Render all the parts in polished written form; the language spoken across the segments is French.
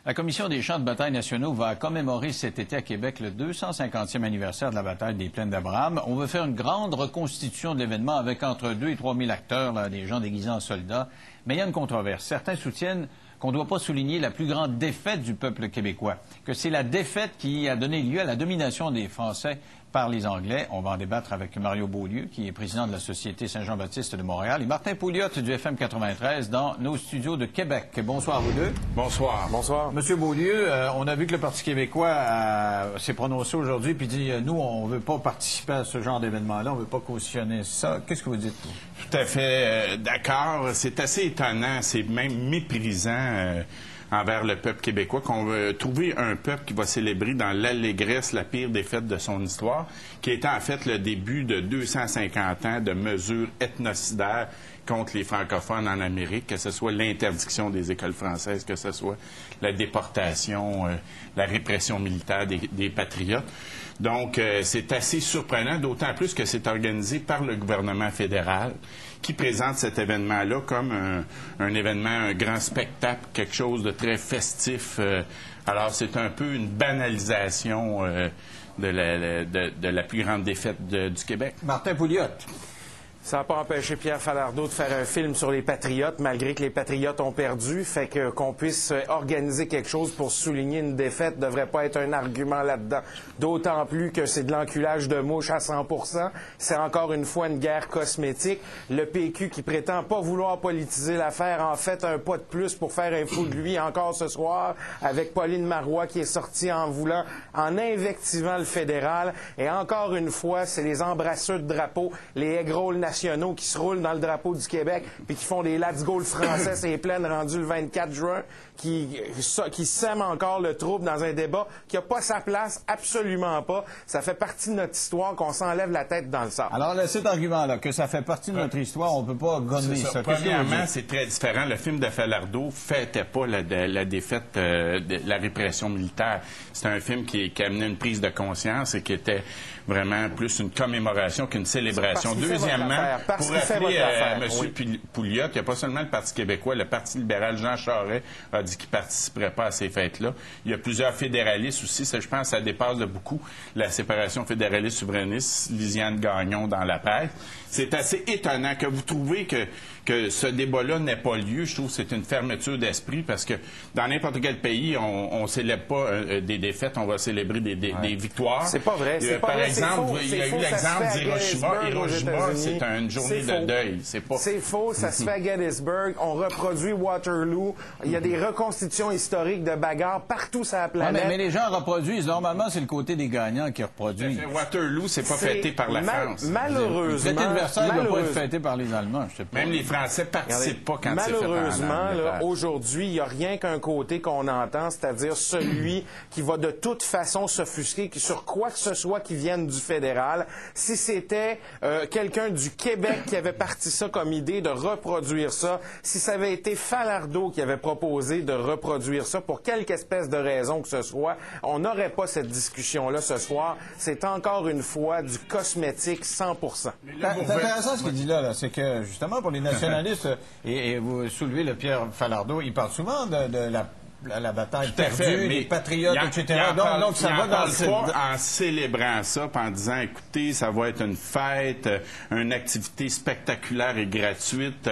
La Commission des champs de bataille nationaux va commémorer cet été à Québec le 250e anniversaire de la bataille des Plaines d'Abraham. On veut faire une grande reconstitution de l'événement avec entre 2 et 3 000 acteurs, là, des gens déguisés en soldats. Mais il y a une controverse. Certains soutiennent qu'on ne doit pas souligner la plus grande défaite du peuple québécois, que c'est la défaite qui a donné lieu à la domination des Français par les Anglais. On va en débattre avec Mario Beaulieu, qui est président de la Société Saint-Jean-Baptiste de Montréal, et Martin Pouliot du FM 93 dans nos studios de Québec. Bonsoir à vous deux. Bonsoir. Bonsoir. Monsieur Beaulieu, on a vu que le Parti québécois s'est prononcé aujourd'hui puis dit nous, on ne veut pas participer à ce genre d'événement-là, on ne veut pas cautionner ça. Qu'est-ce que vous dites? Tout à fait d'accord. C'est assez étonnant, c'est même méprisant envers le peuple québécois, qu'on veut trouver un peuple qui va célébrer dans l'allégresse la pire défaite de son histoire, qui était en fait le début de 250 ans de mesures ethnocidaires contre les francophones en Amérique, que ce soit l'interdiction des écoles françaises, que ce soit la déportation, la répression militaire des patriotes. Donc, c'est assez surprenant, d'autant plus que c'est organisé par le gouvernement fédéral qui présente cet événement-là comme un événement, un grand spectacle, quelque chose de très festif. Alors, c'est un peu une banalisation de la plus grande défaite du Québec. Martin Pouliot. Ça n'a pas empêché Pierre Falardeau de faire un film sur les Patriotes, malgré que les Patriotes ont perdu. Fait que qu'on puisse organiser quelque chose pour souligner une défaite ne devrait pas être un argument là-dedans. D'autant plus que c'est de l'enculage de mouche à 100 %. C'est encore une fois une guerre cosmétique. Le PQ qui prétend pas vouloir politiser l'affaire en fait un pas de plus pour faire un fou de lui encore ce soir, avec Pauline Marois qui est sortie en invectivant le fédéral. Et encore une fois, c'est les embrasseurs de drapeaux, les egg rolls nationaux qui se roulent dans le drapeau du Québec puis qui font des let's go français c'est plein rendu le 24 juin qui sèment encore le trouble dans un débat qui n'a pas sa place, absolument pas. Ça fait partie de notre histoire qu'on s'enlève la tête dans le sable. Alors, cet argument-là, que ça fait partie de notre histoire, on ne peut pas gommer ça. Premièrement, c'est très différent. Le film de Falardeau ne fêtait pas la défaite de la répression militaire. C'est un film qui amenait une prise de conscience et qui était vraiment plus une commémoration qu'une célébration. Deuxièmement, pour rappeler à M. Pouliot, il n'y a pas seulement le Parti québécois, le Parti libéral, Jean Charest a dit qu'il ne participerait pas à ces fêtes-là. Il y a plusieurs fédéralistes aussi. Ça, je pense que ça dépasse de beaucoup la séparation fédéraliste-souverainiste. Lisiane Gagnon dans la presse. C'est assez étonnant que vous trouviez que ce débat-là n'ait pas lieu. Je trouve que c'est une fermeture d'esprit parce que dans n'importe quel pays, on ne célèbre pas des défaites, on va célébrer des victoires. C'est pas vrai. Par exemple, il y a eu l'exemple d'Hiroshima. Hiroshima, c'est une journée de deuil. C'est faux, ça se fait à Gettysburg. On reproduit Waterloo. Il y a des reconstitutions historiques de bagarres partout sur la planète. Mais les gens reproduisent. Normalement, c'est le côté des gagnants qui reproduisent. Waterloo, c'est pas fêté par la France. Malheureusement. Le Versailles ne doit pas être fêté par les Allemands, je sais pas. Même les Français participent pas quand c'est fait en Malheureusement, aujourd'hui, il n'y a rien qu'un côté qu'on entend, c'est-à-dire celui qui va de toute façon s'offusquer sur quoi que ce soit qui vienne du fédéral. Si c'était quelqu'un du Québec qui avait parti ça comme idée de reproduire ça, si ça avait été Falardeau qui avait proposé de reproduire ça pour quelque espèce de raison que ce soit, on n'aurait pas cette discussion-là ce soir. C'est encore une fois du cosmétique 100 %. C'est intéressant ce qu'il dit là. C'est que, justement, pour les nationalistes, et vous soulevez le Pierre Falardeau, il parle souvent de la bataille perdue, les patriotes, etc. Donc, ça va dans le en célébrant ça, puis en disant, écoutez, ça va être une fête, une activité spectaculaire et gratuite.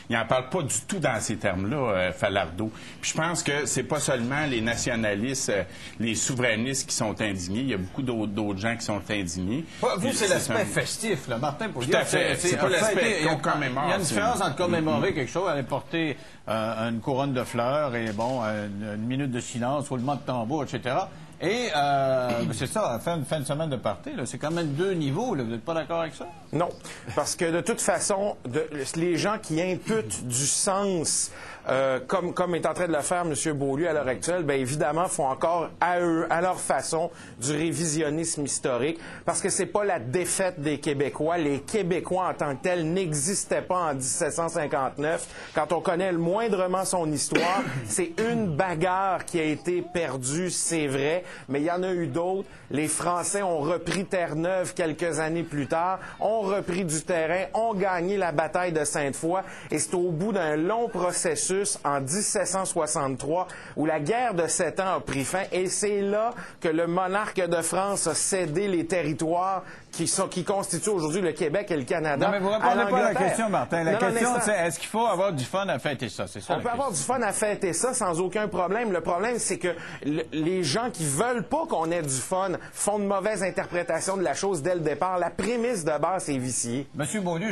Il n'en parle pas du tout dans ces termes-là, Falardeau. Puis je pense que c'est pas seulement les nationalistes, les souverainistes qui sont indignés. Il y a beaucoup d'autres gens qui sont indignés. Vous, c'est l'aspect festif, là, Martin. Pour tout à fait. C'est pas l'aspect qu'on commémore. Il y a une différence entre commémorer quelque chose, aller porter une couronne de fleurs et, bon, une minute de silence, roulement de tambour, etc. Et c'est ça, fin de semaine de party, c'est quand même 2 niveaux. Là. Vous n'êtes pas d'accord avec ça? Non, parce que de toute façon, les gens qui imputent du sens, comme est en train de le faire M. Beaulieu à l'heure actuelle, bien évidemment, font encore à eux, à leur façon, du révisionnisme historique, parce que c'est pas la défaite des Québécois. Les Québécois en tant que tels n'existaient pas en 1759. Quand on connaît moindrement son histoire, c'est une bagarre qui a été perdue, c'est vrai. mais il y en a eu d'autres. Les Français ont repris Terre-Neuve quelques années plus tard, ont repris du terrain, ont gagné la bataille de Sainte-Foy, et c'est au bout d'un long processus en 1763 où la guerre de 7 ans a pris fin, et c'est là que le monarque de France a cédé les territoires qui constituent aujourd'hui le Québec et le Canada. Non, mais vous répondez pas à la question, Martin. La question, c'est est-ce qu'il faut avoir du fun à fêter ça? C'est ça. On peut avoir du fun à fêter ça sans aucun problème. Le problème, c'est que les gens qui veulent pas qu'on ait du fun font de mauvaises interprétations de la chose dès le départ. La prémisse de base est viciée. Monsieur Beaulieu,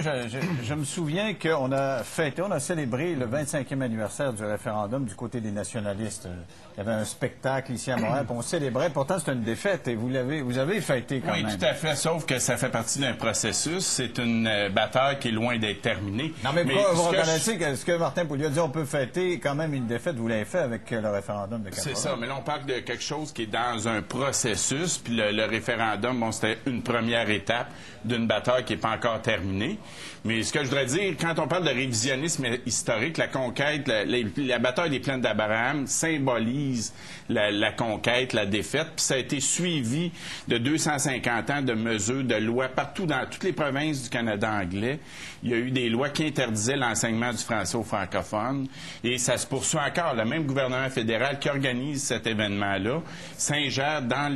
je me souviens qu'on a fêté, on a célébré le 25e anniversaire du référendum du côté des nationalistes. Il y avait un spectacle ici à Montréal, puis on célébrait. Pourtant, c'était une défaite, et vous avez fêté quand même. Oui, tout à fait, sauf que ça fait partie d'un processus. C'est une bataille qui est loin d'être terminée. Non, mais pourquoi vous reconnaissez que ce que Martin Beaulieu a dit, on peut fêter quand même une défaite, vous l'avez fait avec le référendum de 80. C'est ça, mais là, on parle de quelque chose qui est dans un processus, puis le référendum, bon, c'était une première étape d'une bataille qui n'est pas encore terminée. Mais ce que je voudrais dire, quand on parle de révisionnisme historique, la conquête, la bataille des plaines d'Abraham symbolise la conquête, la défaite, puis ça a été suivi de 250 ans de mesures, de lois partout dans toutes les provinces du Canada anglais. Il y a eu des lois qui interdisaient l'enseignement du français aux francophones, et ça se poursuit encore. Le même gouvernement fédéral qui organise cet événement-là s'ingère dans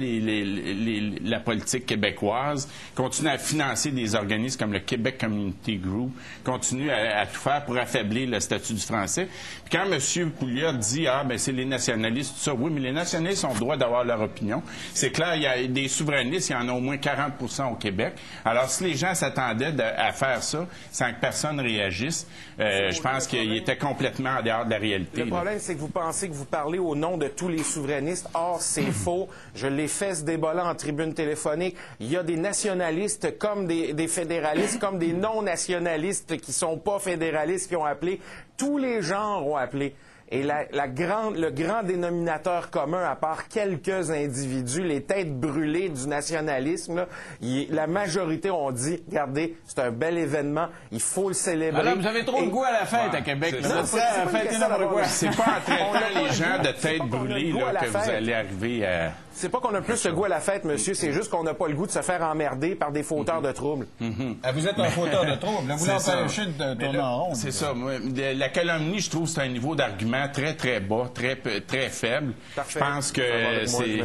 la politique québécoise, continue à financer des organismes comme le Québec Community Group, continue à tout faire pour affaiblir le statut du français. Puis quand M. Pouliot dit « Ah, ben c'est les nationalistes, tout ça », oui, mais les nationalistes ont le droit d'avoir leur opinion. C'est clair, il y a des souverainistes, il y en a au moins 40 % au Québec. Alors, si les gens s'attendaient à faire ça sans que personne réagisse, je pense qu'ils étaient complètement en dehors de la réalité. Le problème, c'est que vous pensez que vous parlez au nom de tous les souverainistes. Or, c'est faux. Je l'ai fait ce débat-là en tribune téléphonique. Il y a des nationalistes comme des fédéralistes, comme des non-nationalistes qui sont pas fédéralistes qui ont appelé. Tous les genres ont appelé. Et le grand dénominateur commun, à part quelques individus, les têtes brûlées du nationalisme, là, la majorité ont dit, regardez, c'est un bel événement, il faut le célébrer. Alors, vous avez trop de goût à la fête à Québec. C'est pas en traitant les gens de têtes brûlées là, que vous allez arriver à... C'est pas qu'on a plus le goût à la fête, monsieur, c'est juste qu'on n'a pas le goût de se faire emmerder par des fauteurs de troubles. Ah, vous êtes un fauteur de troubles. Vous l'empêchez de tourner en rond. C'est ça. La calomnie, je trouve, c'est un niveau d'argument très, très bas, très faible. Parfait. Je pense que c'est...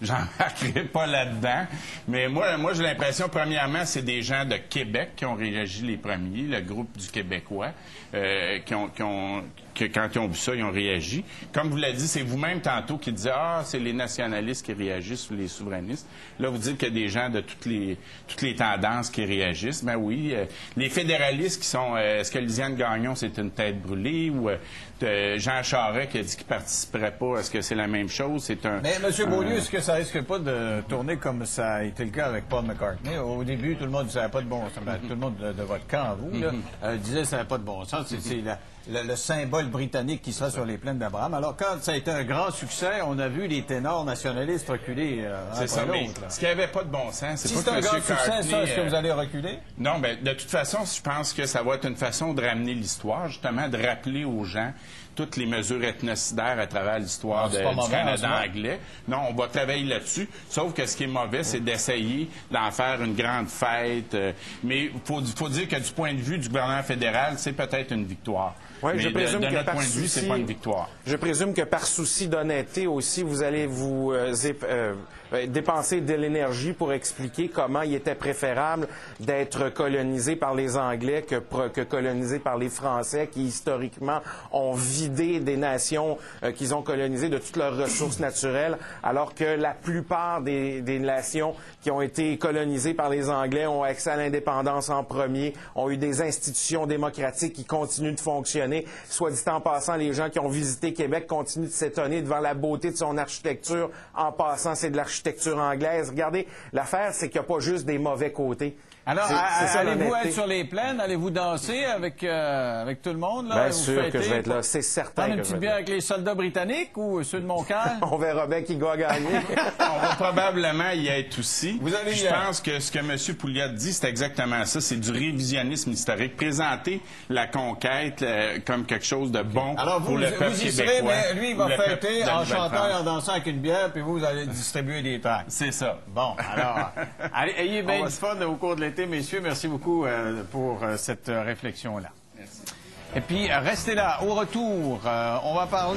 J'en marquerai pas là-dedans. Mais moi j'ai l'impression, premièrement, c'est des gens de Québec qui ont réagi les premiers, le groupe du Québécois, quand ils ont vu ça, ils ont réagi. Comme vous l'avez dit, c'est vous-même tantôt qui disiez « Ah, c'est les nationalistes qui réagissent ou les souverainistes ». Là, vous dites qu'il y a des gens de toutes les tendances qui réagissent. Ben oui, les fédéralistes qui sont... Est-ce que Lisiane Gagnon, c'est une tête brûlée? Ou Jean Charest qui a dit qu'il ne participerait pas, est-ce que c'est la même chose? C'est un... Mais M. Beaulieu, est-ce que ça risque pas de tourner comme ça a été le cas avec Paul McCartney? Au début, tout le monde disait que ça n'avait pas de bon sens. Tout le monde de votre camp, vous, là, disait que ça n'avait pas de bon sens. C'est le symbole britannique qui sera sur les plaines d'Abraham. Alors, quand ça a été un grand succès, on a vu les ténors nationalistes reculer c'est ça, mais ce qui n'avait pas de bon sens, c'est si pas c'est que un grand succès, Cartney, ça, est-ce que vous allez reculer? Non, bien, de toute façon, je pense que ça va être une façon de ramener l'histoire, justement, de rappeler aux gens toutes les mesures ethnocidaires à travers l'histoire du Canada anglais. Non, on va travailler là-dessus. Sauf que ce qui est mauvais, c'est d'essayer d'en faire une grande fête. Mais il faut dire que du point de vue du gouvernement fédéral, c'est peut-être une victoire. Oui, mais je présume de que notre par point de vue, c'est pas une victoire. Je présume que par souci d'honnêteté aussi, vous allez vous dépenser de l'énergie pour expliquer comment il était préférable d'être colonisé par les Anglais que colonisé par les Français qui, historiquement, ont vidé des nations qu'ils ont colonisées de toutes leurs ressources naturelles, alors que la plupart des nations qui ont été colonisées par les Anglais ont accès à l'indépendance en premier, ont eu des institutions démocratiques qui continuent de fonctionner. Soit dit en passant, les gens qui ont visité Québec continuent de s'étonner devant la beauté de son architecture. En passant, c'est de l'architecture anglaise. Regardez, l'affaire, c'est qu'il n'y a pas juste des mauvais côtés. Alors, C'est ça, allez-vous l'honnêteté. être sur les plaines? Allez-vous danser avec tout le monde? Là, Bien vous sûr que fêter? je vais être là. C'est certain Prendre une que je petite vais bière être là. avec les soldats britanniques ou ceux de Montcalm? On verra bien qui va gagner. On va probablement y être aussi. Vous allez y Je être. pense que ce que M. Pouliot dit, c'est exactement ça. C'est du révisionnisme historique. Présenter la conquête comme quelque chose de bon Alors, pour vous, le peuple vous y québécois. serez, mais lui, il va ou le peuple fêter de la en chantant et Nouvelle-France. en dansant avec une bière, puis vous allez distribuer des tracts. C'est ça. Bon, alors, allez, ayez bien On va du fun au cours de l'été, messieurs. Merci beaucoup pour cette réflexion-là. Merci. Et puis, restez là. Au retour, on va parler